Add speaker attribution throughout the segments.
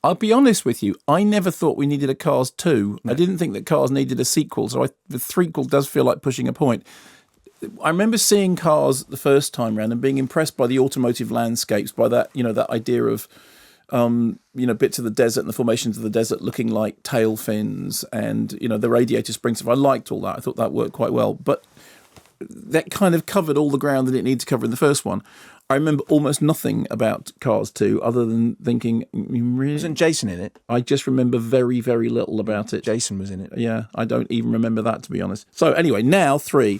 Speaker 1: I'll be honest with you, I never thought we needed a Cars 2.
Speaker 2: No.
Speaker 1: I didn't think that Cars needed a sequel, so the threequel does feel like pushing a point. I remember seeing Cars the first time round and being impressed by the automotive landscapes, by that, that idea of, bits of the desert and the formations of the desert looking like tail fins and, the radiator spring stuff. I liked all that. I thought that worked quite well. But that kind of covered all the ground that it needed to cover in the first one. I remember almost nothing about Cars 2 other than thinking, really?
Speaker 2: Wasn't Jason in it?
Speaker 1: I just remember very, very little about it.
Speaker 2: Jason was in it.
Speaker 1: Yeah, I don't even remember that, to be honest. So anyway, now 3.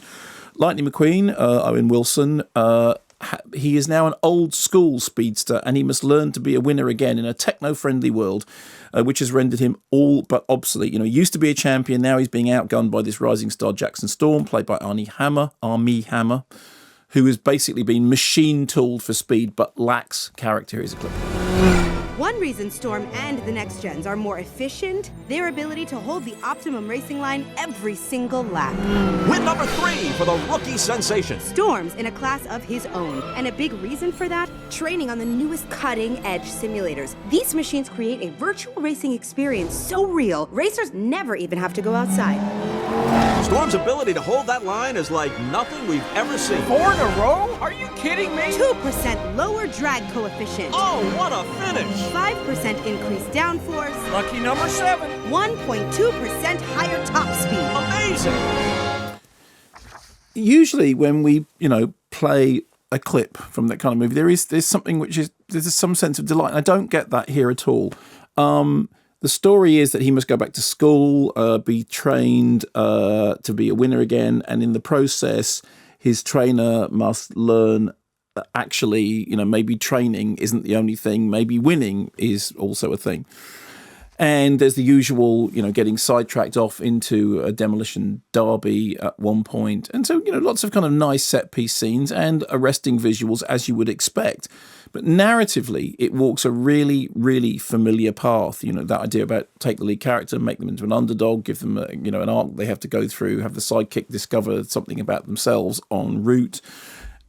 Speaker 1: Lightning McQueen, Owen Wilson, he is now an old school speedster and he must learn to be a winner again in a techno-friendly world, which has rendered him all but obsolete. He used to be a champion, now he's being outgunned by this rising star Jackson Storm, played by Armie Hammer, who has basically been machine-tooled for speed but lacks character. Here's a clip.
Speaker 3: One reason Storm and the next gens are more efficient, their ability to hold the optimum racing line every single lap.
Speaker 4: Win number 3 for the rookie sensation.
Speaker 3: Storm's in a class of his own, and a big reason for that, training on the newest cutting-edge simulators. These machines create a virtual racing experience so real, racers never even have to go outside.
Speaker 4: Storm's ability to hold that line is like nothing we've ever seen.
Speaker 5: 4 in a row? Are you kidding me?
Speaker 3: 2% lower drag coefficient.
Speaker 4: Oh, what a finish!
Speaker 3: 5% increased downforce.
Speaker 5: Lucky number 7.
Speaker 3: 1.2% higher top speed.
Speaker 4: Amazing!
Speaker 1: Usually when we, play a clip from that kind of movie, there's something there's some sense of delight. And I don't get that here at all. The story is that he must go back to school, be trained to be a winner again. And in the process, his trainer must learn that actually, maybe training isn't the only thing. Maybe winning is also a thing. And there's the usual, getting sidetracked off into a demolition derby at one point. And so, lots of kind of nice set piece scenes and arresting visuals as you would expect. But narratively, it walks a really, really familiar path. That idea about take the lead character, make them into an underdog, give them an arc they have to go through, have the sidekick discover something about themselves en route.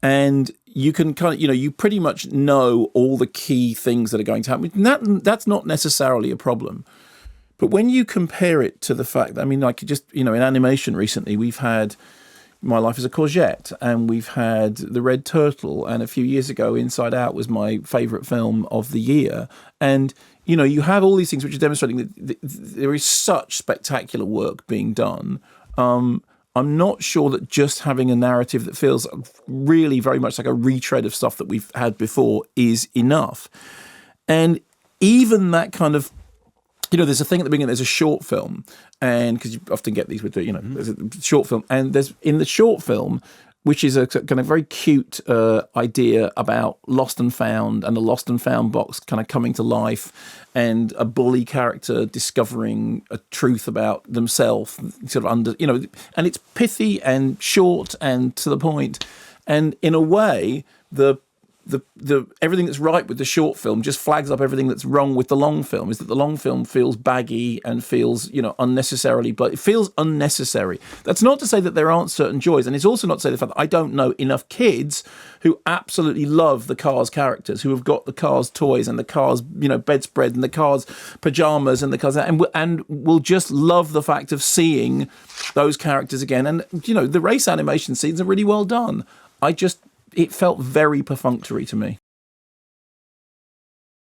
Speaker 1: And you can kind of, you pretty much know all the key things that are going to happen. That's not necessarily a problem. But when you compare it to the fact that, in animation recently, we've had My Life as a Courgette, and we've had The Red Turtle, and a few years ago, Inside Out was my favourite film of the year. And, you have all these things which are demonstrating that there is such spectacular work being done. I'm not sure that just having a narrative that feels really very much like a retread of stuff that we've had before is enough. And even that kind of, there's a thing at the beginning, there's a short film, and because you often get these with there's a short film, and there's in the short film, which is a kind of very cute idea about lost and found, and the lost and found box kind of coming to life, and a bully character discovering a truth about themselves, sort of and it's pithy and short and to the point, and in a way, the everything that's right with the short film just flags up everything that's wrong with the long film. Is that the long film feels baggy and feels unnecessarily, but it feels unnecessary. That's not to say that there aren't certain joys, and it's also not to say the fact that I don't know enough kids who absolutely love the Cars characters, who have got the Cars toys and the Cars bedspread and the Cars pajamas and the Cars and will just love the fact of seeing those characters again. And the race animation scenes are really well done. It felt very perfunctory to me.